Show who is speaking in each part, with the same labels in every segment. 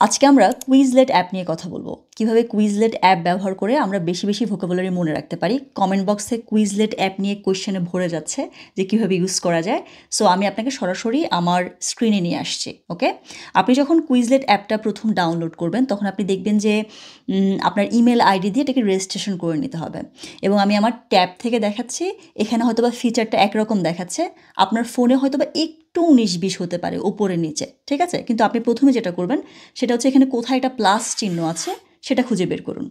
Speaker 1: আজকে আমরা কুইজলেট অ্যাপ নিয়ে কথা বলবো কিভাবে কুইজলেট অ্যাপ ব্যবহার করে আমরা বেশি বেশি ভোকাবুলারি মনে রাখতে পারি। কমেন্ট বক্সে কুইজলেট অ্যাপ নিয়ে কোয়েশ্চেনে ভরে যাচ্ছে যে কিভাবে ইউজ করা যায়। সো আমি আপনাকে সরাসরি আমার স্ক্রিনে নিয়ে আসছি। ওকে, আপনি যখন কুইজলেট অ্যাপটা প্রথম ডাউনলোড করবেন তখন আপনি দেখবেন যে আপনার ইমেল আইডি দিয়ে এটাকে রেজিস্ট্রেশন করে নিতে হবে। এবং আমি আমার ট্যাব থেকে দেখাচ্ছি, এখানে হয়তো বা ফিচারটা একরকম দেখাচ্ছে, আপনার ফোনে হয়তো বা একটু 19-20 হতে পারে উপরে নিচে, ঠিক আছে। কিন্তু আপনি প্রথমে যেটা করবেন সেটা হচ্ছে এখানে কোথায় একটা প্লাস চিহ্ন আছে সেটা খুঁজে বের করুন।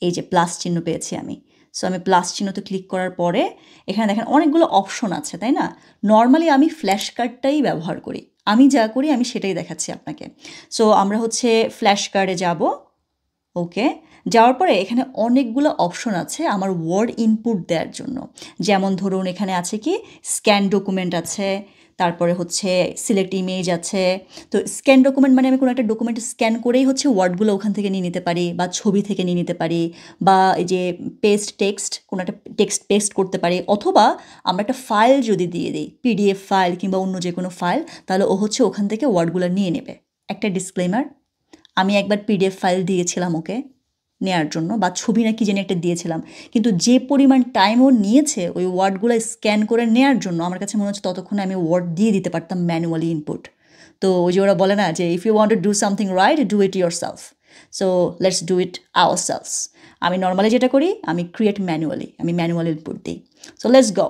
Speaker 1: এই যে প্লাস চিহ্ন পেয়েছি আমি। সো আমি প্লাস চিহ্নতে ক্লিক করার পরে এখানে দেখেন অনেকগুলো অপশন আছে, তাই না? নর্মালি আমি ফ্ল্যাশ কার্ডটাই ব্যবহার করি, আমি যা করি আমি সেটাই দেখাচ্ছি আপনাকে। সো আমরা হচ্ছে ফ্ল্যাশ কার্ডে যাব। ওকে, যাওয়ার পরে এখানে অনেকগুলো অপশন আছে আমার ওয়ার্ড ইনপুট দেওয়ার জন্য। যেমন ধরুন এখানে আছে কি স্ক্যান ডকুমেন্ট আছে, তারপরে হচ্ছে সিলেক্ট ইমেজ আছে। তো স্ক্যান ডকুমেন্ট মানে আমি কোনো একটা ডকুমেন্ট স্ক্যান করেই হচ্ছে ওয়ার্ডগুলো ওখান থেকে নিয়ে নিতে পারি, বা ছবি থেকে নিয়ে নিতে পারি, বা এই যে পেস্ট টেক্সট, কোনো একটা টেক্সট পেস্ট করতে পারি, অথবা আমরা একটা ফাইল যদি দিয়ে দিই, পিডিএফ ফাইল কিংবা অন্য যে কোনো ফাইল, তাহলে ও হচ্ছে ওখান থেকে ওয়ার্ডগুলো নিয়ে নেবে। একটা ডিসক্লেমার, আমি একবার পিডিএফ ফাইল দিয়েছিলাম ওকে নেয়ার জন্য, বা ছবি না কি জানি একটা দিয়েছিলাম, কিন্তু যে পরিমাণ টাইম ও নিয়েছে ওই ওয়ার্ডগুলো স্ক্যান করে নেওয়ার জন্য আমার কাছে মনে হচ্ছে ততক্ষণে আমি ওয়ার্ড দিয়ে দিতে পারতাম ম্যানুয়ালি ইনপুট। তো ওই যে ওরা বলে না যে if you want to do something right do it yourself. So let's do it ourselves. আমি নর্মালি যেটা করি আমি ক্রিয়েট ম্যানুয়ালি, আমি ম্যানুয়ালি ইনপুট দিই। So let's go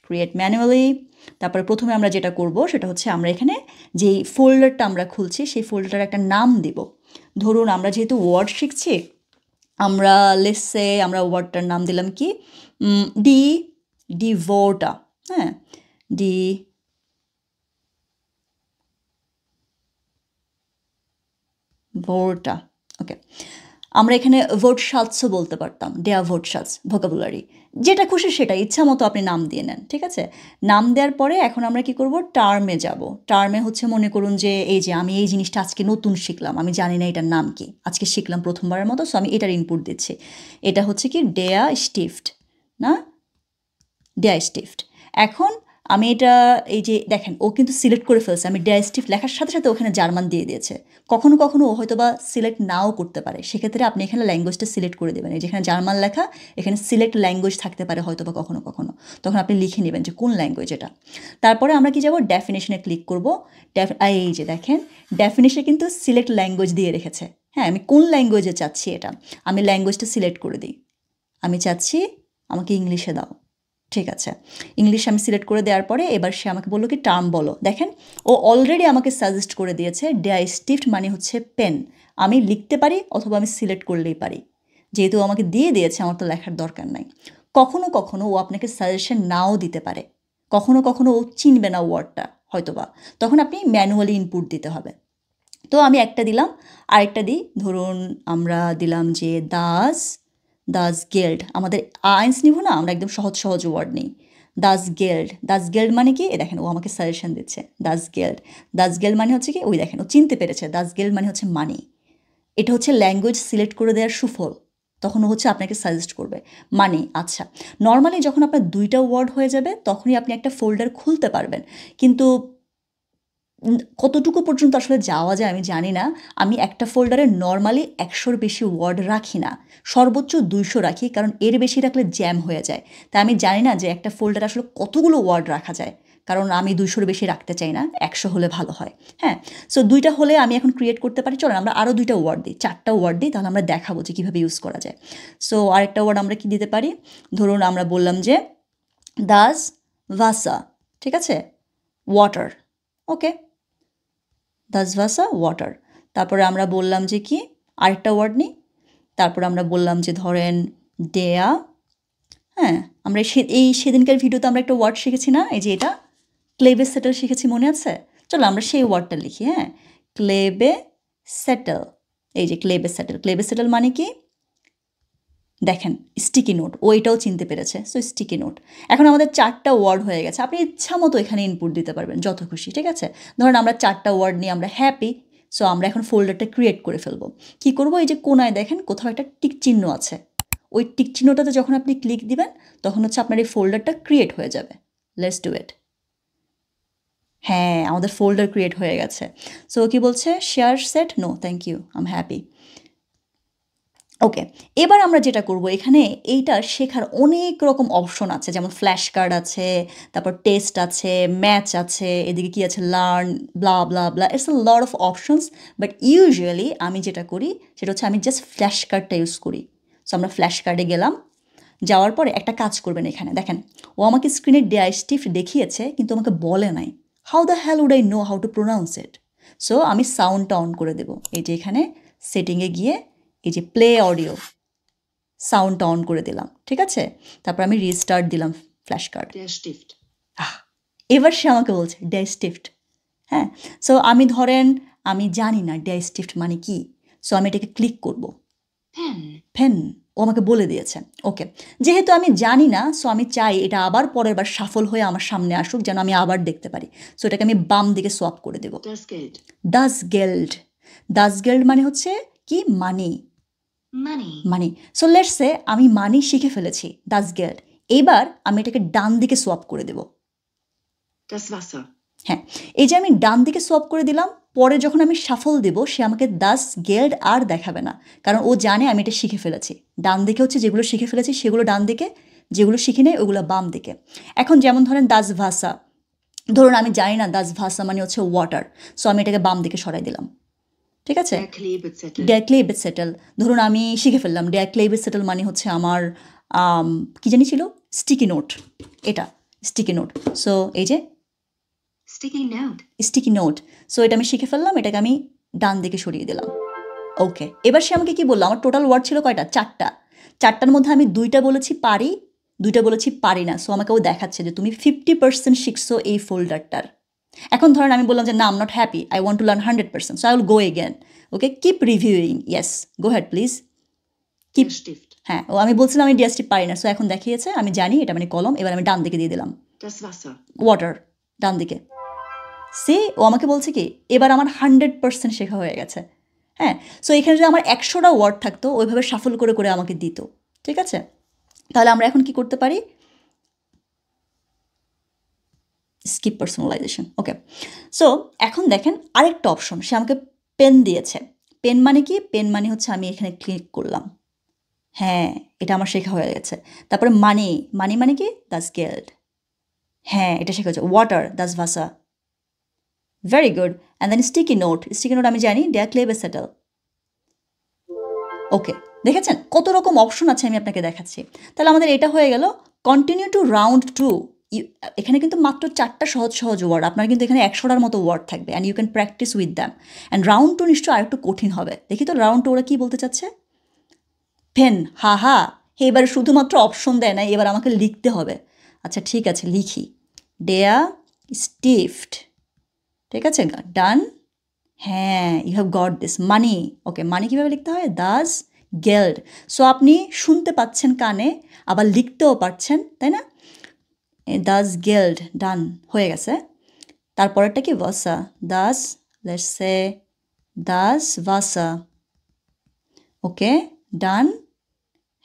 Speaker 1: create manually. তারপরে প্রথমে আমরা যেটা করব সেটা হচ্ছে আমরা এখানে যেই ফোল্ডারটা আমরা খুলছি সেই ফোল্ডারের একটা নাম দিব। ধরুন আমরা যেহেতু ওয়ার্ড শিখছি, আমরা লেটসে আমরা ওয়ার্ডটার নাম দিলাম কি ডিভোটা। হ্যাঁ, ডিভোটা। ওকে, আমরা এখানে ভোটশাৎসও বলতে পারতাম, ডেয়া ভোটশাৎস, ভোকাবুলারি যেটা খুশি সেটা ইচ্ছা মতো আপনি নাম দিয়ে নেন, ঠিক আছে। নাম দেওয়ার পরে এখন আমরা কি করব, টার্মে যাব। টার্মে হচ্ছে মনে করুন যে এই যে আমি এই জিনিসটা আজকে নতুন শিখলাম, আমি জানি না এটার নাম কি, আজকে শিখলাম প্রথমবারের মতো, সো আমি এটার ইনপুট দিচ্ছি। এটা হচ্ছে কি ডেয়া স্টিফট, না ডেয়া স্টিফট। এখন আমি এটা এই যে দেখেন ও কিন্তু সিলেক্ট করে ফেলছে, আমি ডেয়া স্টিফট লেখার সাথে সাথে ওখানে জার্মান দিয়ে দিয়েছে। কখনো কখনো ও হয়তো বা সিলেক্ট নাও করতে পারে, সেক্ষেত্রে আপনি এখানে ল্যাঙ্গুয়েজটা সিলেক্ট করে দেবেন। এই যেখানে জার্মান লেখা, এখানে সিলেক্ট ল্যাঙ্গুয়েজ থাকতে পারে হয়তো বা কখনো কখনো, তখন আপনি লিখে নেবেন যে কোন ল্যাঙ্গুয়েজ এটা। তারপরে আমরা কি যাব, ডেফিনেশনে ক্লিক করব। এই যে দেখেন ডেফিনেশনে কিন্তু সিলেক্ট ল্যাঙ্গুয়েজ দিয়ে রেখেছে। হ্যাঁ, আমি কোন ল্যাঙ্গুয়েজে চাচ্ছি এটা, আমি ল্যাঙ্গুয়েজটা সিলেক্ট করে দিই। আমি চাচ্ছি আমাকে ইংলিশে দাও, ঠিক আছে। ইংলিশ আমি সিলেক্ট করে দেওয়ার পরে এবার সে আমাকে বললো কি টার্ম বলো। দেখেন ও অলরেডি আমাকে সাজেস্ট করে দিয়েছে ডেয়া স্টিফট মানে হচ্ছে পেন। আমি লিখতে পারি অথবা আমি সিলেক্ট করলেই পারি, যেহেতু আমাকে দিয়ে দিয়েছে আমার তো লেখার দরকার নাই। কখনো কখনো ও আপনাকে সাজেশন নাও দিতে পারে, কখনো কখনো ও চিনবে না ওয়ার্ডটা হয়তোবা, তখন আপনি ম্যানুয়ালি ইনপুট দিতে হবে। তো আমি একটা দিলাম, আরেকটা দিই। ধরুন আমরা দিলাম যে দাস দাস গেল্ড, আমাদের আইন্স নিব না, আমরা একদম সহজ সহজ ওয়ার্ড নেই। দাস গেল্ড, দাস গেল্ড মানে কি, এ দেখেন ও আমাকে সাজেশন দিচ্ছে। দাস গেল্ড, দাস গেল্ড মানে হচ্ছে কি, ওই দেখেন ও চিনতে পেরেছে, দাস গেল্ড মানে হচ্ছে মানি। এটা হচ্ছে ল্যাঙ্গুয়েজ সিলেক্ট করে দেওয়ার সুফল, তখন ও হচ্ছে আপনাকে সাজেস্ট করবে মানি। আচ্ছা, নর্মালি যখন আপনার দুইটা ওয়ার্ড হয়ে যাবে তখনই আপনি একটা ফোল্ডার খুলতে পারবেন, কিন্তু কতটুকু পর্যন্ত আসলে যাওয়া যায় আমি জানি না। আমি একটা ফোল্ডারে নর্মালি 100-র বেশি ওয়ার্ড রাখি না, সর্বোচ্চ 200 রাখি, কারণ এর বেশি রাখলে জ্যাম হয়ে যায়। তাই আমি জানি না যে একটা ফোল্ডারে আসলে কতগুলো ওয়ার্ড রাখা যায়, কারণ আমি 200-র বেশি রাখতে চাই না, 100 হলে ভালো হয়। হ্যাঁ, সো 2টা হলে আমি এখন ক্রিয়েট করতে পারি। চলেন আমরা আরও 2টা ওয়ার্ড দিই, 4টা ওয়ার্ড দিই, তাহলে আমরা দেখাবো যে কীভাবে ইউজ করা যায়। সো আরেকটা ওয়ার্ড আমরা কি দিতে পারি, ধরুন আমরা বললাম যে দাস ভাসা, ঠিক আছে, ওয়াটার। ওকে, দাস ভাসা ওয়াটার। তারপরে আমরা বললাম যে কি আরেকটা ওয়ার্ড নিই, তারপরে আমরা বললাম যে ধরেন ডেয়া। হ্যাঁ, আমরা এই সেদিনকার ভিডিওতে আমরা একটা ওয়ার্ড শিখেছি না, এই যে এটা ক্লেবে সেটেল শিখেছি, মনে আছে? চলো আমরা সেই ওয়ার্ডটা লিখি। হ্যাঁ, ক্লেবে সেটেল। এই যে ক্লেবে সেটেল, ক্লেবে সেটেল মানে কি, দেখেন স্টিকি নোট, ও এটাও চিনতে পেরেছে। So sticky note. এখন আমাদের 4টা ওয়ার্ড হয়ে গেছে, আপনি ইচ্ছা মতো এখানে ইনপুট দিতে পারবেন যত খুশি, ঠিক আছে। ধরেন আমরা 4টা ওয়ার্ড নিয়ে আমরা হ্যাপি। সো আমরা এখন ফোল্ডারটা ক্রিয়েট করে ফেলবো। কি করব, এই যে কোনায় দেখেন কোথাও একটা টিক চিহ্ন আছে, ওই টিক চিহ্নটাতে যখন আপনি ক্লিক দিবেন তখন হচ্ছে আপনার এই ফোল্ডারটা ক্রিয়েট হয়ে যাবে। Let's do it. হ্যাঁ, আমাদের ফোল্ডার ক্রিয়েট হয়ে গেছে। সো কি বলছে? Share set? No, thank you, I am happy. Okay, এবার আমরা যেটা করব এখানে এইটা শেখার অনেক রকম অপশন আছে, যেমন ফ্ল্যাশ কার্ড আছে, তারপর টেস্ট আছে, ম্যাচ আছে, এদিকে কি আছে, learn, blah blah blah, it's a lot of options. But usually আমি যেটা করি সেটা হচ্ছে আমি জাস্ট ফ্ল্যাশ কার্ডটা ইউজ করি। সো আমরা ফ্ল্যাশ কার্ডে গেলাম, যাওয়ার পরে একটা কাজ করবেন এখানে দেখেন, ও আমাকে স্ক্রিনে ডাইস্টিফট দেখিয়েছে কিন্তু আমাকে বলে নাই how the hell would I know how to pronounce it. So আমি সাউন্ডটা অন করে দেব, এই যে এখানে সেটিংয়ে গিয়ে এই যে প্লে অডিও, সাউন্ডটা অন করে দিলাম, ঠিক আছে? তারপর আমি রিস্টার্ট দিলাম ফ্ল্যাশ কার্ড। এবার সে আমাকে বলছে ডাইস্টিফট। হ্যাঁ, সো আমি ধরেন আমি জানি না ডাইস্টিফট মানে কি, সো আমি এটাকে ক্লিক করব। পেন, ও আমাকে বলে দিয়েছে। ওকে, যেহেতু আমি জানি না, সো আমি চাই এটা আবার পরের বার সাফল হয়ে আমার সামনে আসুক, যেন আমি আবার দেখতে পারি। সো এটাকে আমি বাম দিকে সোয়াপ করে দেব। দাস গেল্ড, দাস গেল্ড মানে হচ্ছে কি? মানি, মানি। সো লেটস সে আমি মানি শিখে ফেলেছি, দাস গেল্ড। এবার আমি এটাকে ডান দিকে সোয়াপ করে দেব। হ্যাঁ, এই যে আমি ডান দিকে সোয়াপ করে দিলাম, পরে যখন আমি সাফল দেব সে আমাকে দাস গেল্ড আর দেখাবে না, কারণ ও জানে আমি এটা শিখে ফেলেছি। ডান দিকে হচ্ছে যেগুলো শিখে ফেলেছি সেগুলো ডান দিকে, যেগুলো শিখি নেই ওগুলো বাম দিকে। এখন যেমন ধরেন দাস ভাষা, ধরুন আমি জানি না দাস ভাষা মানে হচ্ছে ওয়াটার, সো আমি এটাকে বাম দিকে সরাই দিলাম, ঠিক আছে? ডেয়ার ক্লেবেট সেটেল, ধরুন আমি শিখে ফেললাম ডেয়ার ক্লেবেট সেটেল মানে হচ্ছে আমার কি জানি ছিল, স্টিকি নোট, এটা স্টিকি নোট। সো এই যে স্টিকি নোট, সো এটা আমি শিখে ফেললাম, এটাকে আমি ডান দিকে সরিয়ে দিলাম। ওকে, এবার সে আমাকে কি বললো? আমার টোটাল ওয়ার্ড ছিল কয়টা? 4টা। 4টার মধ্যে আমি 2টা বলেছি পারি, 2টা বলেছি পারি না। সো আমাকে ও দেখাচ্ছে যে তুমি 50% শিখছো এই ফোল্ডারটার। এখন ধরেন আমি বললাম যে না, I'm not happy, I want to learn 100%, so I will go again. Okay, keep reviewing, yes, go ahead please, keep. হ্যাঁ, ও আমি বলছিলাম আমি ডিএসটি পারি না, সো এখন দেখিয়েছে আমি জানি এটা মানে কলম। এবার আমি ডান দিকে দিয়ে দিলাম ওয়াটার, ডান দিকে। সে ও আমাকে বলছে কি এবার আমার 100% শেখা হয়ে গেছে। হ্যাঁ, সো এখানে যদি আমার 100টা ওয়ার্ড থাকতো ওইভাবে সাফল করে করে আমাকে দিত, ঠিক আছে? তাহলে আমরা এখন কি করতে পারি? Skip personalisation. ওকে, সো এখন দেখেন আরেকটা অপশন, সে আমাকে পেন দিয়েছে। পেন মানে কি? পেন মানে হচ্ছে আমি এখানে ক্লিক করলাম, হ্যাঁ এটা আমার শেখা হয়ে গেছে। তারপরে মানি, মানি মানে কি? দাস গেল্ড, হ্যাঁ এটা শেখা হচ্ছে। ওয়াটার, দাস ভাষা, very good. And then sticky note, sticky note আমি জানি ডেয়ার ক্লেবে সেটেল। ওকে, দেখেছেন কত রকম অপশন আছে, আমি আপনাকে দেখাচ্ছি। তাহলে আমাদের এটা হয়ে গেল। Continue to round 2। এখানে কিন্তু মাত্র 4টা সহজ সহজ ওয়ার্ড, আপনার কিন্তু এখানে 100টার মতো ওয়ার্ড থাকবে, and you can practise with them. And round 2 নিশ্চয়ই আরেকটু কঠিন হবে। দেখি তো রাউন্ড 2 ওরা কী বলতে চাচ্ছে। পেন, হা হা, হে এবার শুধুমাত্র অপশন দেয় না, এবার আমাকে লিখতে হবে। আচ্ছা ঠিক আছে, লিখি ডেয়া স্টিফট, ঠিক আছে, ডান। হ্যাঁ, ইউ হ্যাভ গট দিস। মানি, ওকে, মানি কীভাবে লিখতে হয়? দাস গেল্ড। সো আপনি শুনতে পাচ্ছেন কানে, আবার লিখতেও পারছেন, তাই না? দাস গেল্ড, ডান, হয়ে গেছে। তারপরেরটা কি? ভাষা, দাস, লেটস সে দাস ভাষা, ওকে, ডান,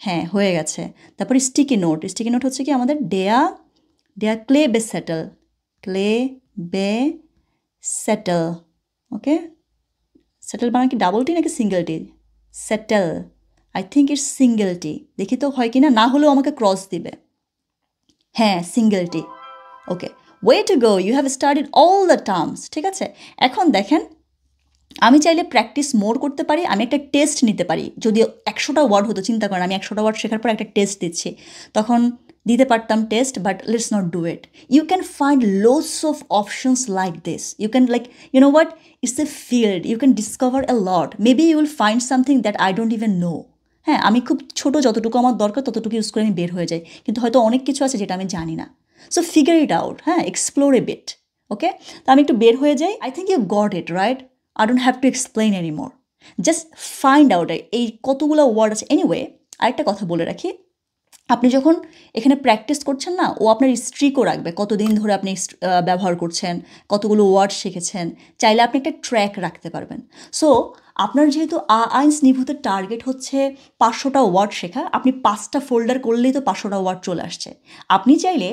Speaker 1: হ্যাঁ হয়ে গেছে। তারপরে স্টিকি নোট, স্টিকি নোট হচ্ছে কি আমাদের ডেয়া, ডেয়া clay be settle, clay be settle, okay. Settle মানে কি ডাবল টি নাকি single T? Settle, I think it's single T. দেখি তো হয় কি না, না হলেও আমাকে ক্রস দিবে। হ্যাঁ, single T. Okay, way to go, you have studied all the terms, ঠিক আছে। এখন দেখেন আমি চাইলে প্র্যাকটিস মোর করতে পারি, আমি একটা টেস্ট নিতে পারি। যদি 100টা ওয়ার্ড হতো, চিন্তা করেন আমি 100টা ওয়ার্ড শেখার পর একটা টেস্ট দিচ্ছি, তখন দিতে পারতাম test, but let's not do it. You can find loads of options like this. You can like, you know what, it's a field, you can discover a lot. Maybe you will find something that I don't even know. হ্যাঁ, আমি খুব ছোট, যতটুকু আমার দরকার ততটুকু use করে আমি বের হয়ে যাই, কিন্তু হয়তো অনেক কিছু আছে যেটা আমি জানি না। সো ফিগার ইট আউট, হ্যাঁ, এক্সপ্লোর এ বিট। ওকে, তো আমি একটু বের হয়ে যাই। I think you got it right. I don't have to explain anymore. Just find out এই কতগুলো ওয়ার্ড আছে। এনিওয়ে, আরেকটা কথা বলে রাখি, আপনি যখন এখানে প্র্যাকটিস করছেন না, ও আপনার স্ট্রিকও রাখবে কতদিন ধরে আপনি ব্যবহার করছেন, কতগুলো ওয়ার্ড শিখেছেন। চাইলে আপনি একটা ট্র্যাক রাখতে পারবেন। সো আপনার যেহেতু আইনস নিভুতের টার্গেট হচ্ছে 500টা ওয়ার্ড শেখা, আপনি 5টা ফোল্ডার করলেই তো 500টা ওয়ার্ড চলে আসছে। আপনি চাইলে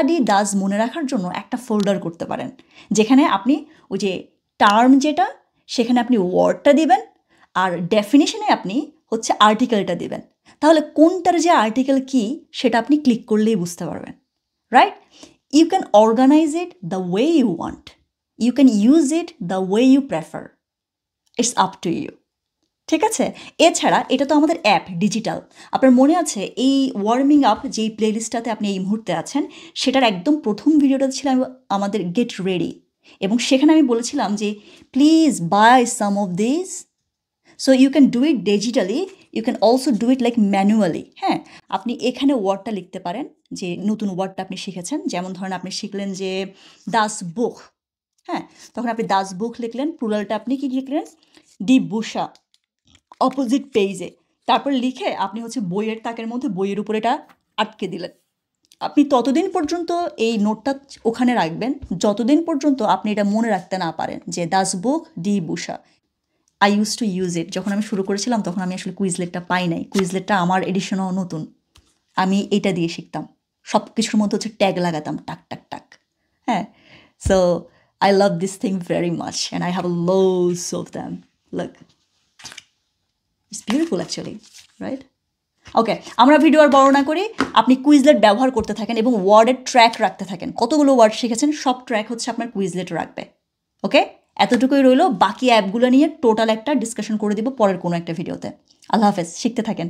Speaker 1: ডি ডাজ মনে রাখার জন্য একটা ফোল্ডার করতে পারেন, যেখানে আপনি ওই যে টার্ম যেটা, সেখানে আপনি ওয়ার্ডটা দিবেন, আর ডেফিনেশনে আপনি হচ্ছে আর্টিকেলটা দিবেন। তাহলে কোনটার যে আর্টিকেল কী সেটা আপনি ক্লিক করলেই বুঝতে পারবেন, right? You can organize it the way you want, you can use it the way you prefer, it's up to you. ঠিক আছে? এছাড়া এটা তো আমাদের অ্যাপ, ডিজিটাল। আপনার মনে আছে এই ওয়ার্মিং আপ যেই প্লেলিস্টটাতে আপনি এই মুহূর্তে আছেন, সেটার একদম প্রথম ভিডিওটা ছিল আমাদের গেট রেডি, এবং সেখানে আমি বলেছিলাম যে please buy some of this. So you can do it digitally, you can also do it like manually. হ্যাঁ, আপনি এখানে ওয়ার্ডটা লিখতে পারেন, যে নতুন ওয়ার্ডটা আপনি শিখেছেন। যেমন ধরেন আপনি শিখলেন যে দাস বুক, হ্যাঁ, তখন আপনি দাস বুক লিখলেন, প্লুরালটা আপনি কি লিখলেন? ডি বুশা, অপোজিট পেজে। তারপর লিখে আপনি হচ্ছে বইয়ের তাকের মধ্যে বইয়ের উপর এটা আটকে দিলেন। আপনি ততদিন পর্যন্ত এই নোটটা ওখানে রাখবেন যতদিন পর্যন্ত আপনি এটা মনে রাখতে না পারেন যে দাস বুক ডি বুশা। I use to use it. যখন আমি শুরু করেছিলাম তখন আমি আসলে কুইজলেটটা পাই নাই, কুইজলেটটা আমার এডিশনও নতুন, আমি এটা দিয়ে শিখতাম। সব কিছুর মধ্যে হচ্ছে ট্যাগ লাগাতাম, টাক টাক টাক। হ্যাঁ, so I love this thing very much and I have loads of them. Look, it's beautiful actually, right? Okay, আমরা ভিডিও আর বর্ণনা করি। আপনি কুইজলেট ব্যবহার করতে থাকেন এবং ওয়ার্ডের ট্র্যাক রাখতে থাকেন। কতগুলো ওয়ার্ড শিখেছেন সব ট্র্যাক হচ্ছে আপনার কুইজলেট রাখবে। ওকে, এতটুকুই রইল। বাকি অ্যাপগুলো নিয়ে টোটাল একটা ডিসকাশন করে দিব পরের কোনো একটা ভিডিওতে। আল্লাহ হাফেজ, শিখতে থাকেন।